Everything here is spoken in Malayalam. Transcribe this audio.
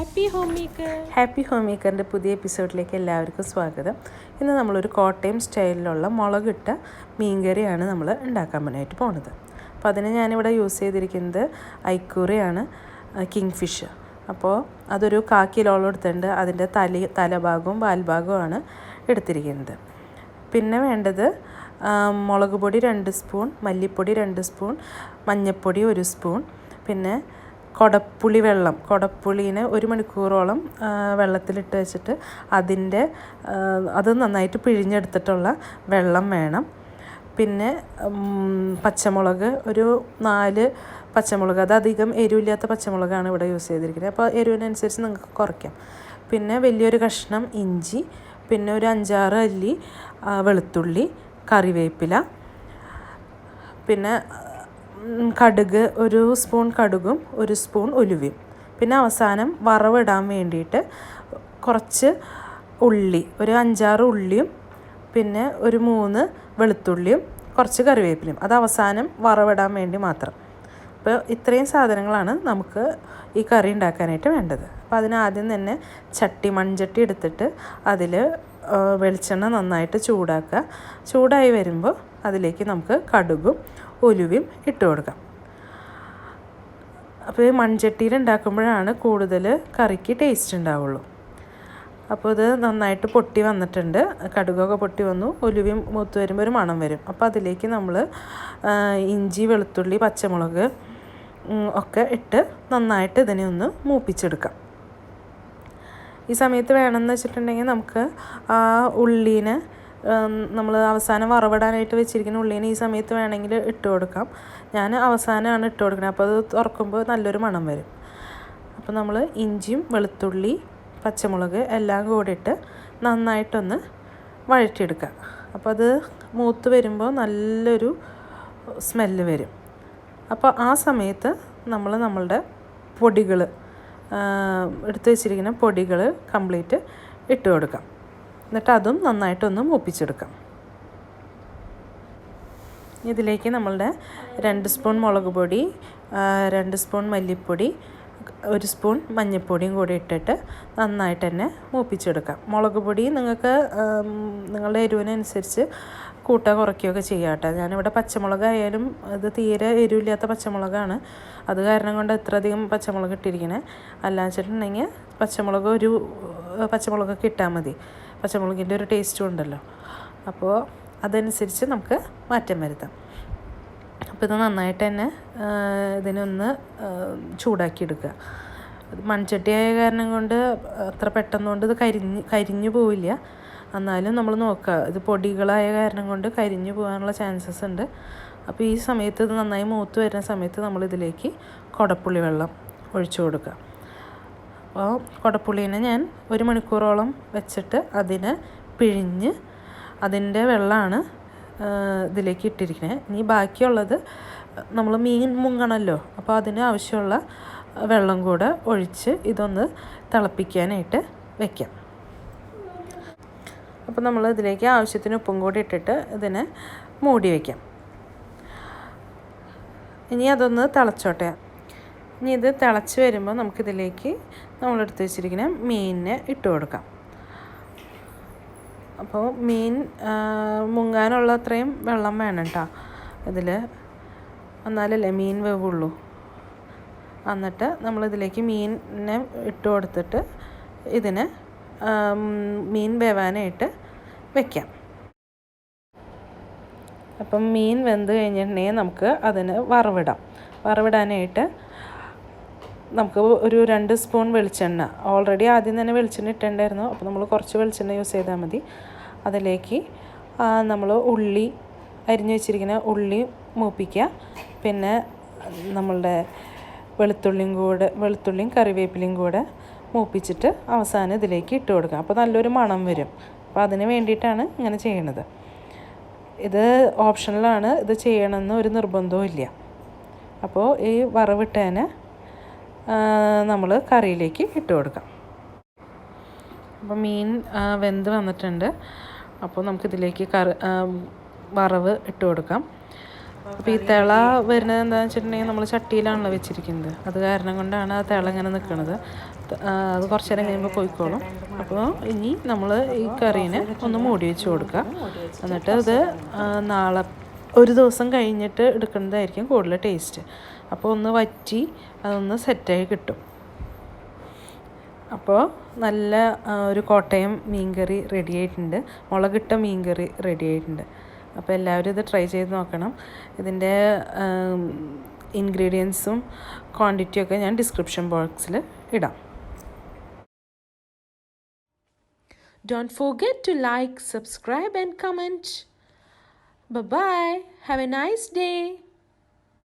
ഹാപ്പി ഹോം മേക്കറിൻ്റെ പുതിയ എപ്പിസോഡിലേക്ക് എല്ലാവർക്കും സ്വാഗതം. ഇന്ന് നമ്മളൊരു കോട്ടയം സ്റ്റൈലിലുള്ള മുളകിട്ട മീൻകറിയാണ് നമ്മൾ ഉണ്ടാക്കാനായിട്ട് പോകുന്നത്. അപ്പോൾ അതിന് ഞാനിവിടെ യൂസ് ചെയ്തിരിക്കുന്നത് ഐക്കൂറയാണ്, കിങ് ഫിഷ്. അപ്പോൾ അതൊരു 1/4 കിലോളം എടുത്തിട്ടുണ്ട്. അതിൻ്റെ തലഭാഗവും വാൽഭാഗവുമാണ് എടുത്തിരിക്കുന്നത്. പിന്നെ വേണ്ടത് മുളക് പൊടി 2 സ്പൂൺ, മല്ലിപ്പൊടി 2 സ്പൂൺ, മഞ്ഞൾപ്പൊടി 1 സ്പൂൺ, പിന്നെ കുടപ്പുളി വെള്ളം. കുടപ്പുളീനെ 1 മണിക്കൂറോളം വെള്ളത്തിലിട്ട് വെച്ചിട്ട് അത് നന്നായിട്ട് പിഴിഞ്ഞെടുത്തിട്ടുള്ള വെള്ളം വേണം. പിന്നെ പച്ചമുളക് ഒരു 4 പച്ചമുളക്, അത് അധികം എരിവില്ലാത്ത പച്ചമുളകാണ് ഇവിടെ യൂസ് ചെയ്തിരിക്കുന്നത്. അപ്പോൾ എരിവിനനുസരിച്ച് നിങ്ങൾക്ക് കുറയ്ക്കാം. പിന്നെ വലിയൊരു കഷ്ണം ഇഞ്ചി, പിന്നെ ഒരു 5-6 അല്ലി വെളുത്തുള്ളി, കറിവേപ്പില, പിന്നെ കടുക് 1 സ്പൂൺ കടുകും 1 സ്പൂൺ ഉലുവയും. പിന്നെ അവസാനം വറവിടാൻ വേണ്ടിയിട്ട് കുറച്ച് ഉള്ളി, ഒരു 5-6 ഉള്ളിയും, പിന്നെ ഒരു 3 വെളുത്തുള്ളിയും, കുറച്ച് കറിവേപ്പിലയും. അത് അവസാനം വറവിടാൻ വേണ്ടി മാത്രം. അപ്പോൾ ഇത്രയും സാധനങ്ങളാണ് നമുക്ക് ഈ കറി ഉണ്ടാക്കാനായിട്ട് വേണ്ടത്. അപ്പോൾ അതിനാദ്യം തന്നെ മൺചട്ടി എടുത്തിട്ട് അതിൽ വെളിച്ചെണ്ണ നന്നായിട്ട് ചൂടാക്കുക. ചൂടായി വരുമ്പോൾ അതിലേക്ക് നമുക്ക് കടുകും ഉലുവയും ഇട്ട് കൊടുക്കാം. അപ്പോൾ ഈ മൺചട്ടിയിൽ ഉണ്ടാക്കുമ്പോഴാണ് കൂടുതൽ കറിക്ക് ടേസ്റ്റ് ഉണ്ടാവുള്ളൂ. അപ്പോൾ ഇത് നന്നായിട്ട് പൊട്ടി വന്നിട്ടുണ്ട്. കടുകൊക്കെ പൊട്ടി വന്നു, ഉലുവയും മൂത്ത് വരുമ്പോൾ ഒരു മണം വരും. അപ്പോൾ അതിലേക്ക് നമ്മൾ ഇഞ്ചി, വെളുത്തുള്ളി, പച്ചമുളക് ഒക്കെ ഇട്ട് നന്നായിട്ട് ഇതിനെ ഒന്ന് മൂപ്പിച്ചെടുക്കാം. ഈ സമയത്ത് വേണമെന്ന് വെച്ചിട്ടുണ്ടെങ്കിൽ നമുക്ക് ആ ഉള്ളീനെ നമ്മൾ അവസാനം വറവിടാനായിട്ട് വെച്ചിരിക്കുന്ന ഉള്ളീനെ ഈ സമയത്ത് വേണമെങ്കിൽ ഇട്ട് കൊടുക്കാം. ഞാൻ അവസാനമാണ് ഇട്ട് കൊടുക്കുന്നത്. അപ്പോൾ അത് തുറക്കുമ്പോൾ നല്ലൊരു മണം വരും. അപ്പോൾ നമ്മൾ ഇഞ്ചിയും വെളുത്തുള്ളി പച്ചമുളക് എല്ലാം കൂടി ഇട്ട് നന്നായിട്ടൊന്ന് വഴറ്റിയെടുക്കുക. അപ്പോൾ അത് മൂത്ത് വരുമ്പോൾ നല്ലൊരു സ്മെല്ല് വരും. അപ്പോൾ ആ സമയത്ത് നമ്മളുടെ പൊടികൾ എടുത്ത് വെച്ചിരിക്കുന്ന പൊടികൾ കംപ്ലീറ്റ് ഇട്ട് കൊടുക്കാം. എന്നിട്ട് അതും നന്നായിട്ടൊന്ന് മൂപ്പിച്ചെടുക്കാം. ഇതിലേക്ക് നമ്മളുടെ 2 സ്പൂൺ മുളക് പൊടി, 2 സ്പൂൺ മല്ലിപ്പൊടി, 1 സ്പൂൺ മഞ്ഞൾപ്പൊടിയും കൂടി ഇട്ടിട്ട് നന്നായിട്ട് തന്നെ മൂപ്പിച്ചെടുക്കാം. മുളക് പൊടി നിങ്ങൾക്ക് നിങ്ങളുടെ എരിവിനനുസരിച്ച് കൂട്ടുക കുറയ്ക്കുകയൊക്കെ ചെയ്യാം കേട്ടോ. ഞാനിവിടെ പച്ചമുളകായാലും അത് തീരെ എരിവില്ലാത്ത പച്ചമുളകാണ്. അത് കാരണം കൊണ്ട് ഇത്രയധികം പച്ചമുളക് ഇട്ടിരിക്കുന്നത്. അല്ലാന്ന് വെച്ചിട്ടുണ്ടെങ്കിൽ പച്ചമുളകൊക്കെ ഇട്ടാൽ മതി. പച്ചമുളകിൻ്റെ ഒരു ടേസ്റ്റും ഉണ്ടല്ലോ. അപ്പോൾ അതനുസരിച്ച് നമുക്ക് മാറ്റം വരുത്താം. അപ്പോൾ ഇത് നന്നായിട്ട് തന്നെ ഇതിനൊന്ന് ചൂടാക്കി എടുക്കുക. മൺചട്ടിയായ കാരണം കൊണ്ട് അത്ര പെട്ടെന്നുകൊണ്ട് ഇത് കരിഞ്ഞു പോവില്ല. എന്നാലും നമ്മൾ നോക്കുക, ഇത് പൊടികളായ കാരണം കൊണ്ട് കരിഞ്ഞു പോകാനുള്ള ചാൻസസ് ഉണ്ട്. അപ്പോൾ ഈ സമയത്ത് ഇത് നന്നായി മൂത്ത് വരുന്ന സമയത്ത് നമ്മളിതിലേക്ക് കുടപ്പുളി വെള്ളം ഒഴിച്ചു കൊടുക്കുക. അപ്പോൾ കുടപ്പുളീനെ ഞാൻ 1 മണിക്കൂറോളം വെച്ചിട്ട് അതിനെ പിഴിഞ്ഞ് അതിൻ്റെ വെള്ളമാണ് ഇതിലേക്ക് ഇട്ടിരിക്കുന്നത്. ഇനി ബാക്കിയുള്ളത് നമ്മൾ മീൻ മുങ്ങണമല്ലോ, അപ്പോൾ അതിന് ആവശ്യമുള്ള വെള്ളം കൂടെ ഒഴിച്ച് ഇതൊന്ന് തിളപ്പിക്കാനായിട്ട് വയ്ക്കാം. അപ്പോൾ നമ്മൾ ഇതിലേക്ക് ആവശ്യത്തിന് ഉപ്പും കൂടി ഇട്ടിട്ട് ഇതിനെ മൂടി വയ്ക്കാം. ഇനി അതൊന്ന് തിളച്ചോട്ടെ. ഇനി ഇത് തിളച്ച് വരുമ്പോൾ നമുക്കിതിലേക്ക് നമ്മളെടുത്ത് വെച്ചിരിക്കുന്ന മീനിനെ ഇട്ട് കൊടുക്കാം. അപ്പോൾ മീൻ മുങ്ങാനുള്ള അത്രയും വെള്ളം വേണം കേട്ടോ ഇതിൽ, എന്നാലല്ലേ മീൻ വേവുള്ളൂ. എന്നിട്ട് നമ്മളിതിലേക്ക് മീനിനെ ഇട്ട് കൊടുത്തിട്ട് ഇതിനെ മീൻ വേവാനായിട്ട് വയ്ക്കാം. അപ്പം മീൻ വെന്ത് കഴിഞ്ഞിട്ടുണ്ടെങ്കിൽ നമുക്ക് അതിന് വറവിടാനായിട്ട് നമുക്ക് ഒരു 2 സ്പൂൺ വെളിച്ചെണ്ണ, ഓൾറെഡി ആദ്യം തന്നെ വെളിച്ചെണ്ണ ഇട്ടിട്ടുണ്ടായിരുന്നു. അപ്പോൾ നമ്മൾ കുറച്ച് വെളിച്ചെണ്ണ യൂസ് ചെയ്താൽ മതി. അതിലേക്ക് നമ്മൾ ഉള്ളി അരിഞ്ഞു ഉള്ളി മൂപ്പിക്കുക. പിന്നെ നമ്മളുടെ വെളുത്തുള്ളിയും കറിവേപ്പിലയും കൂടെ മൂപ്പിച്ചിട്ട് അവസാനം ഇതിലേക്ക് ഇട്ട് കൊടുക്കുക. അപ്പോൾ നല്ലൊരു മണം വരും. അപ്പോൾ അതിന് വേണ്ടിയിട്ടാണ് ഇങ്ങനെ ചെയ്യണത്. ഇത് ഓപ്ഷണലാണ്, ഇത് ചെയ്യണമെന്ന് ഒരു നിർബന്ധവും ഇല്ല. അപ്പോൾ ഈ വറവിട്ടതിനെ നമ്മൾ കറിയിലേക്ക് ഇട്ട് കൊടുക്കാം. അപ്പോൾ മീൻ വെന്ത് വന്നിട്ടുണ്ട്. അപ്പോൾ നമുക്കിതിലേക്ക് വറവ് ഇട്ട് കൊടുക്കാം. അപ്പോൾ ഈ തിള വരുന്നത് എന്താണെന്ന് വെച്ചിട്ടുണ്ടെങ്കിൽ നമ്മൾ ചട്ടിയിലാണല്ലോ വെച്ചിരിക്കുന്നത്. അത് കാരണം കൊണ്ടാണ് ആ തിള ഇങ്ങനെ നിൽക്കുന്നത്. അത് കുറച്ച് നേരം കഴിയുമ്പോൾ പോയിക്കോളും. അപ്പോൾ ഇനി നമ്മൾ ഈ കറീനെ ഒന്ന് മൂടി വെച്ച് കൊടുക്കുക. എന്നിട്ട് ഇത് നാളെ ഒരു ദിവസം കഴിഞ്ഞിട്ട് എടുക്കുന്നതായിരിക്കും കൂടുതൽ ടേസ്റ്റ്. അപ്പോൾ ഒന്ന് വറ്റി അതൊന്ന് സെറ്റായി കിട്ടും. അപ്പോൾ നല്ല ഒരു കോട്ടയം മീൻകറി റെഡി ആയിട്ടുണ്ട്, മുളകിട്ട മീൻകറി റെഡി ആയിട്ടുണ്ട്. അപ്പോൾ എല്ലാവരും ഇത് ട്രൈ ചെയ്ത് നോക്കണം. ഇതിൻ്റെ ഇൻഗ്രീഡിയൻസും ക്വാണ്ടിറ്റിയൊക്കെ ഞാൻ ഡിസ്ക്രിപ്ഷൻ ബോക്സിൽ ഇടാം. Don't forget to like, subscribe and comment. Bye-bye. Have a nice day.